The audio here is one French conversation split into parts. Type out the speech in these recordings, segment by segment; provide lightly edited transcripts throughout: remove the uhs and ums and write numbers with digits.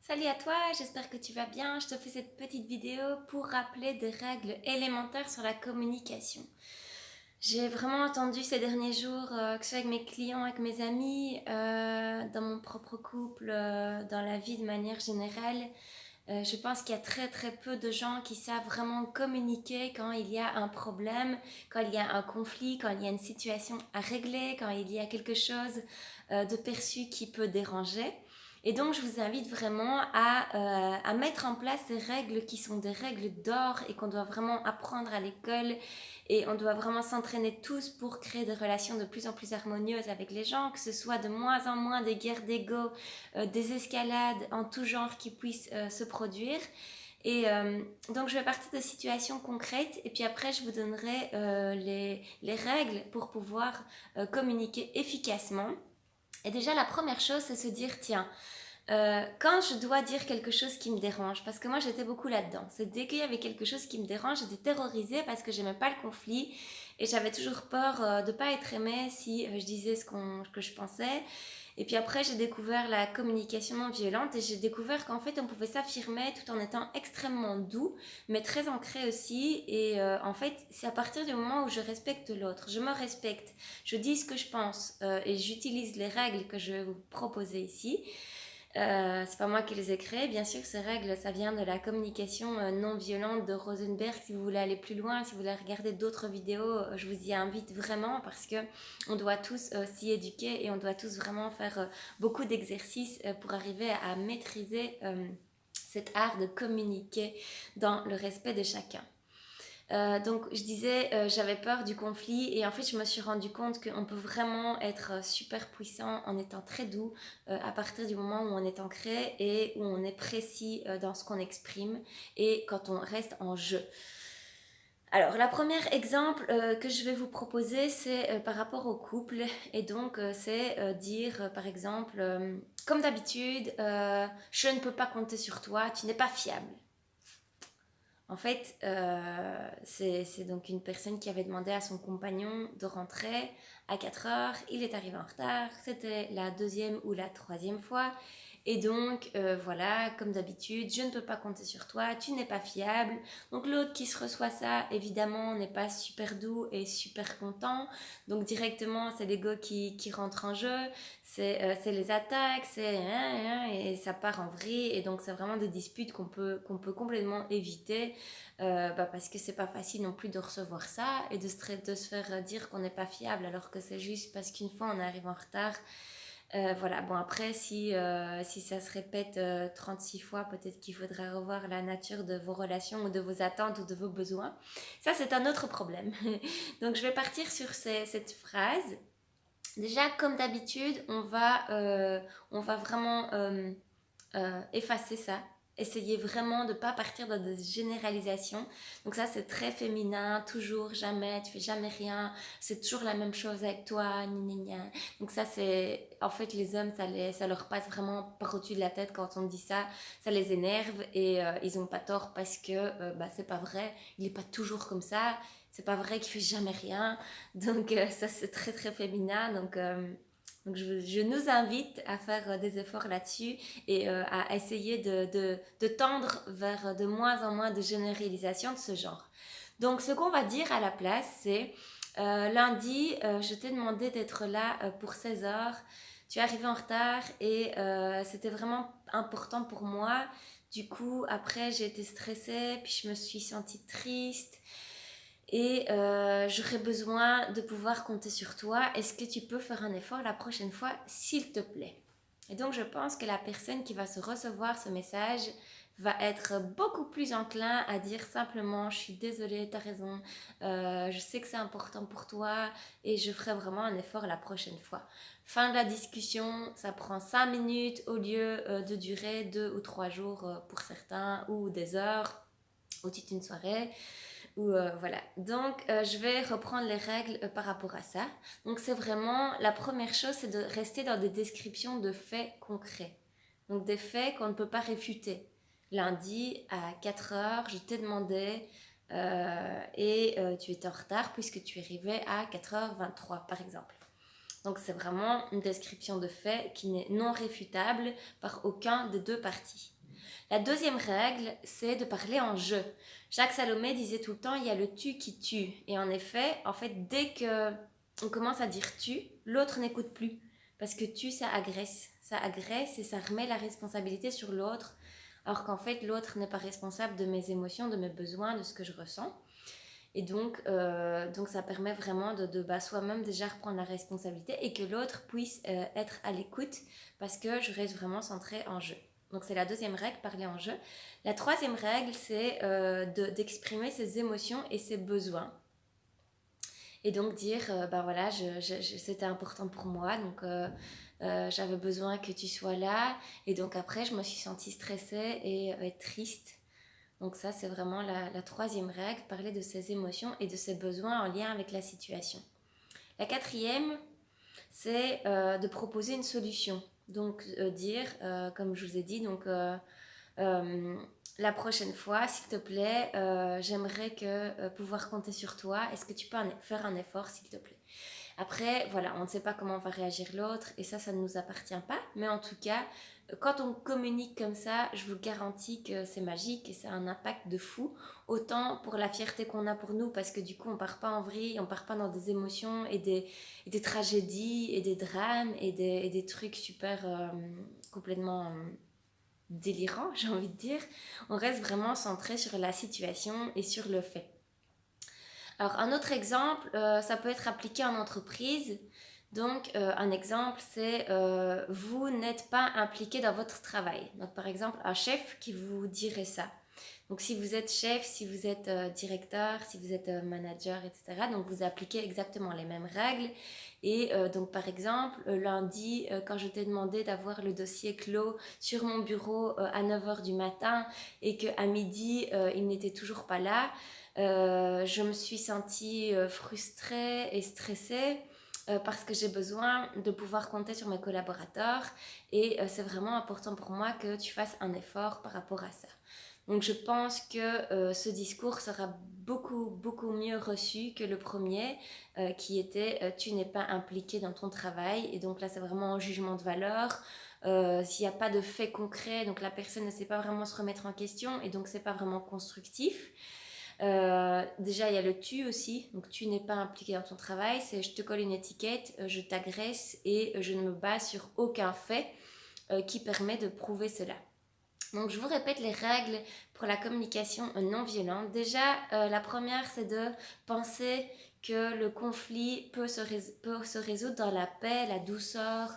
Salut à toi, j'espère que tu vas bien. Je te fais cette petite vidéo pour rappeler des règles élémentaires sur la communication. J'ai vraiment entendu ces derniers jours, que ce soit avec mes clients, avec mes amis, dans mon propre couple, dans la vie de manière générale. Je pense qu'il y a très très peu de gens qui savent vraiment communiquer quand il y a un problème, quand il y a un conflit, quand il y a une situation à régler, quand il y a quelque chose de perçu qui peut déranger. Et donc, je vous invite vraiment à mettre en place ces règles qui sont des règles d'or et qu'on doit vraiment apprendre à l'école. Et on doit vraiment s'entraîner tous pour créer des relations de plus en plus harmonieuses avec les gens, que ce soit de moins en moins des guerres d'ego, des escalades en tout genre qui puissent se produire. Et donc, je vais partir de situations concrètes et puis après, je vous donnerai les règles pour pouvoir communiquer efficacement. Et déjà, la première chose, c'est se dire, tiens, quand je dois dire quelque chose qui me dérange, parce que moi j'étais beaucoup là-dedans, c'est dès qu'il y avait quelque chose qui me dérange, j'étais terrorisée parce que j'aimais pas le conflit et j'avais toujours peur de pas être aimée si je disais que je pensais. Et puis après j'ai découvert la communication non violente et j'ai découvert qu'en fait on pouvait s'affirmer tout en étant extrêmement doux, mais très ancré aussi. Et en fait c'est à partir du moment où je respecte l'autre, je me respecte, je dis ce que je pense et j'utilise les règles que je vais vous proposer ici. C'est pas moi qui les ai créées. Bien sûr, ces règles, ça vient de la communication non violente de Rosenberg. Si vous voulez aller plus loin, si vous voulez regarder d'autres vidéos, je vous y invite vraiment parce que on doit tous s'y éduquer et on doit tous vraiment faire beaucoup d'exercices pour arriver à maîtriser cet art de communiquer dans le respect de chacun. Donc je disais, j'avais peur du conflit et en fait je me suis rendu compte qu'on peut vraiment être super puissant en étant très doux à partir du moment où on est ancré et où on est précis dans ce qu'on exprime et quand on reste en jeu. Alors, la première exemple que je vais vous proposer, c'est par rapport au couple. Et donc, c'est dire, par exemple, comme d'habitude, je ne peux pas compter sur toi, tu n'es pas fiable. En fait, c'est donc une personne qui avait demandé à son compagnon de rentrer à 4 heures. Il est arrivé en retard. C'était la deuxième ou la troisième fois. Et donc, voilà, comme d'habitude, je ne peux pas compter sur toi, tu n'es pas fiable. Donc, l'autre qui se reçoit ça, évidemment, n'est pas super doux et super content. Donc, directement, c'est l'ego qui rentre en jeu. C'est les attaques, et ça part en vrille. Et donc, c'est vraiment des disputes qu'on peut complètement éviter parce que c'est pas facile non plus de recevoir ça et de se faire dire qu'on n'est pas fiable alors que c'est juste parce qu'une fois on arrive en retard. Voilà, bon après si ça se répète 36 fois, peut-être qu'il faudra revoir la nature de vos relations ou de vos attentes ou de vos besoins. Ça c'est un autre problème. Donc je vais partir sur cette phrase. Déjà comme d'habitude, on va vraiment effacer ça. Essayez vraiment de ne pas partir dans des généralisations. Donc ça, c'est très féminin, toujours, jamais, tu fais jamais rien, c'est toujours la même chose avec toi, gna gna gna. Donc ça, c'est... En fait, les hommes, ça leur passe vraiment par-dessus de la tête quand on dit ça. Ça les énerve et ils n'ont pas tort parce que c'est pas vrai. Il n'est pas toujours comme ça. C'est pas vrai qu'il fait jamais rien. Donc ça, c'est très très féminin. Donc je nous invite à faire des efforts là-dessus et à essayer de tendre vers de moins en moins de généralisation de ce genre. Donc ce qu'on va dire à la place, c'est lundi, je t'ai demandé d'être là pour 16 heures. Tu es arrivé en retard et c'était vraiment important pour moi. Du coup, après, j'ai été stressée, puis je me suis sentie triste. Et j'aurais besoin de pouvoir compter sur toi. Est-ce que tu peux faire un effort la prochaine fois, s'il te plaît? Et donc, je pense que la personne qui va se recevoir ce message va être beaucoup plus enclin à dire simplement je suis désolée, t'as raison, je sais que c'est important pour toi et je ferai vraiment un effort la prochaine fois. Fin de la discussion, ça prend 5 minutes au lieu de durer 2 ou 3 jours pour certains ou des heures ou toute une soirée. Ou voilà. Donc, je vais reprendre les règles par rapport à ça. Donc, c'est vraiment la première chose, c'est de rester dans des descriptions de faits concrets. Donc, des faits qu'on ne peut pas réfuter. Lundi, à 4 heures, je t'ai demandé et tu étais en retard puisque tu arrivais à 4h23, par exemple. Donc, c'est vraiment une description de faits qui n'est non réfutable par aucun des deux parties. La deuxième règle, c'est de parler en je. Jacques Salomé disait tout le temps, il y a le tu qui tue. Et en effet, dès que on commence à dire tu, l'autre n'écoute plus. Parce que tu, ça agresse. Ça agresse et ça remet la responsabilité sur l'autre. Alors qu'en fait, l'autre n'est pas responsable de mes émotions, de mes besoins, de ce que je ressens. Et donc ça permet vraiment de soi-même déjà reprendre la responsabilité et que l'autre puisse être à l'écoute parce que je reste vraiment centrée en jeu. Donc c'est la deuxième règle, parler en jeu. La troisième règle, c'est d'exprimer ses émotions et ses besoins. Et donc dire, voilà, c'était important pour moi, donc j'avais besoin que tu sois là. Et donc après, je me suis sentie stressée et triste. Donc ça, c'est vraiment la troisième règle, parler de ses émotions et de ses besoins en lien avec la situation. La quatrième, c'est de proposer une solution. Donc dire, comme je vous ai dit, la prochaine fois, s'il te plaît, j'aimerais pouvoir compter sur toi. Est-ce que tu peux faire un effort, s'il te plaît? Après, voilà, on ne sait pas comment va réagir l'autre et ça ne nous appartient pas. Mais en tout cas, quand on communique comme ça, je vous garantis que c'est magique et ça a un impact de fou. Autant pour la fierté qu'on a pour nous, parce que du coup, on part pas en vrille, on part pas dans des émotions et des tragédies et des drames et des trucs super complètement délirants, j'ai envie de dire. On reste vraiment centré sur la situation et sur le fait. Alors, un autre exemple, ça peut être appliqué en entreprise. Donc, un exemple, c'est vous n'êtes pas impliqué dans votre travail. Donc, par exemple, un chef qui vous dirait ça. Donc, si vous êtes chef, si vous êtes directeur, si vous êtes manager, etc., donc vous appliquez exactement les mêmes règles. Et donc, par exemple, lundi, quand je t'ai demandé d'avoir le dossier clos sur mon bureau à 9h du matin et qu'à midi, il n'était toujours pas là, je me suis sentie frustrée et stressée parce que j'ai besoin de pouvoir compter sur mes collaborateurs et c'est vraiment important pour moi que tu fasses un effort par rapport à ça. Donc je pense que ce discours sera beaucoup mieux reçu que le premier qui était tu n'es pas impliqué dans ton travail, et donc là c'est vraiment un jugement de valeur. S'il n'y a pas de fait concret, donc la personne ne sait pas vraiment se remettre en question et donc c'est pas vraiment constructif. Déjà il y a le tu aussi, donc tu n'es pas impliqué dans ton travail, c'est je te colle une étiquette, je t'agresse et je ne me base sur aucun fait qui permet de prouver cela. Donc je vous répète les règles pour la communication non violente. Déjà la première, c'est de penser que le conflit peut se résoudre dans la paix, la douceur,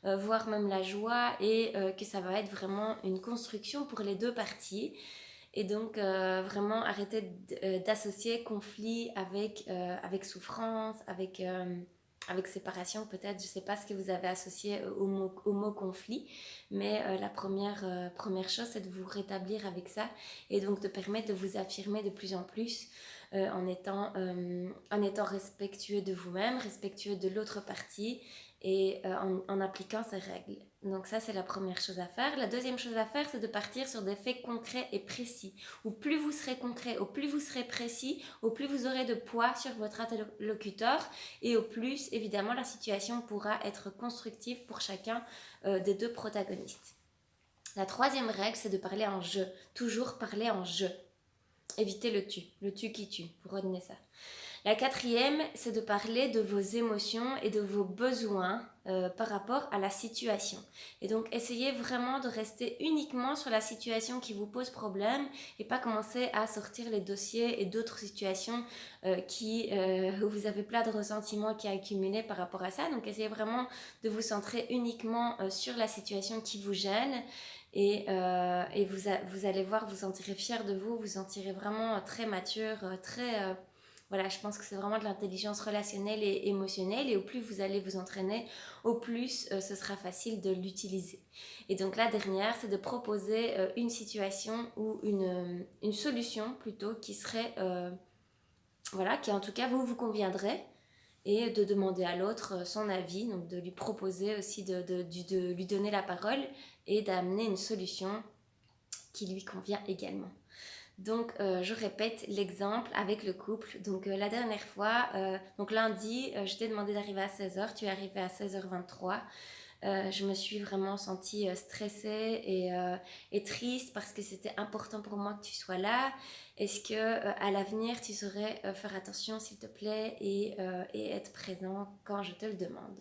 voire même la joie, et que ça va être vraiment une construction pour les deux parties. Et donc vraiment arrêter d'associer conflit avec souffrance, avec séparation peut-être. Je ne sais pas ce que vous avez associé au mot conflit, mais la première chose, c'est de vous rétablir avec ça et donc de permettre de vous affirmer de plus en plus en étant respectueux de vous-même, respectueux de l'autre partie et en appliquant ces règles. Donc ça, c'est la première chose à faire. La deuxième chose à faire, c'est de partir sur des faits concrets et précis. Au plus vous serez concret, au plus vous serez précis, au plus vous aurez de poids sur votre interlocuteur et au plus, évidemment, la situation pourra être constructive pour chacun des deux protagonistes. La troisième règle, c'est de parler en je. Toujours parler en je. Évitez le tu qui tue. Vous retenez ça. La quatrième, c'est de parler de vos émotions et de vos besoins par rapport à la situation. Et donc, essayez vraiment de rester uniquement sur la situation qui vous pose problème et pas commencer à sortir les dossiers et d'autres situations où vous avez plein de ressentiments qui accumulés par rapport à ça. Donc, essayez vraiment de vous centrer uniquement sur la situation qui vous gêne. Et vous allez voir, vous sentirez fier de vous, vous sentirez vraiment très mature, très... Voilà, je pense que c'est vraiment de l'intelligence relationnelle et émotionnelle, et au plus vous allez vous entraîner, au plus ce sera facile de l'utiliser. Et donc la dernière, c'est de proposer une situation ou une solution plutôt qui serait, qui en tout cas vous conviendrait, et de demander à l'autre son avis, donc de lui proposer aussi de lui donner la parole et d'amener une solution qui lui convient également. Donc, je répète l'exemple avec le couple. Donc, la dernière fois, donc lundi, je t'ai demandé d'arriver à 16h, tu es arrivé à 16h23. Je me suis vraiment sentie stressée et triste parce que c'était important pour moi que tu sois là. Est-ce que à l'avenir tu saurais faire attention s'il te plaît et être présent quand je te le demande?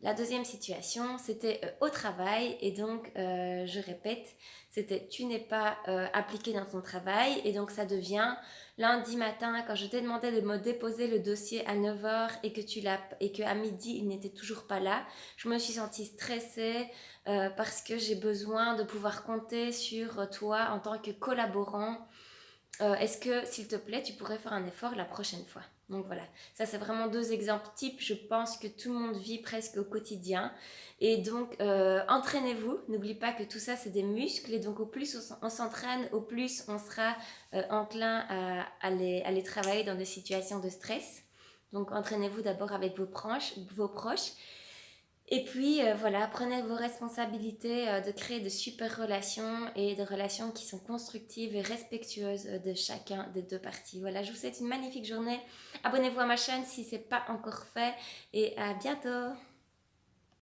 La deuxième situation, c'était au travail et donc je répète, c'était tu n'es pas appliqué dans ton travail et donc ça devient lundi matin quand je t'ai demandé de me déposer le dossier à 9 h et qu'à midi il n'était toujours pas là, je me suis sentie stressée parce que j'ai besoin de pouvoir compter sur toi en tant que collaborant. Est-ce que, s'il te plaît, tu pourrais faire un effort la prochaine fois? Donc voilà, ça c'est vraiment deux exemples types, je pense que tout le monde vit presque au quotidien. Et donc, entraînez-vous, n'oublie pas que tout ça c'est des muscles, et donc au plus on s'entraîne, au plus on sera enclin à les travailler dans des situations de stress. Donc entraînez-vous d'abord avec vos proches. Et puis voilà, prenez vos responsabilités de créer de super relations et de relations qui sont constructives et respectueuses de chacun des deux parties. Voilà, je vous souhaite une magnifique journée. Abonnez-vous à ma chaîne si ce n'est pas encore fait et à bientôt.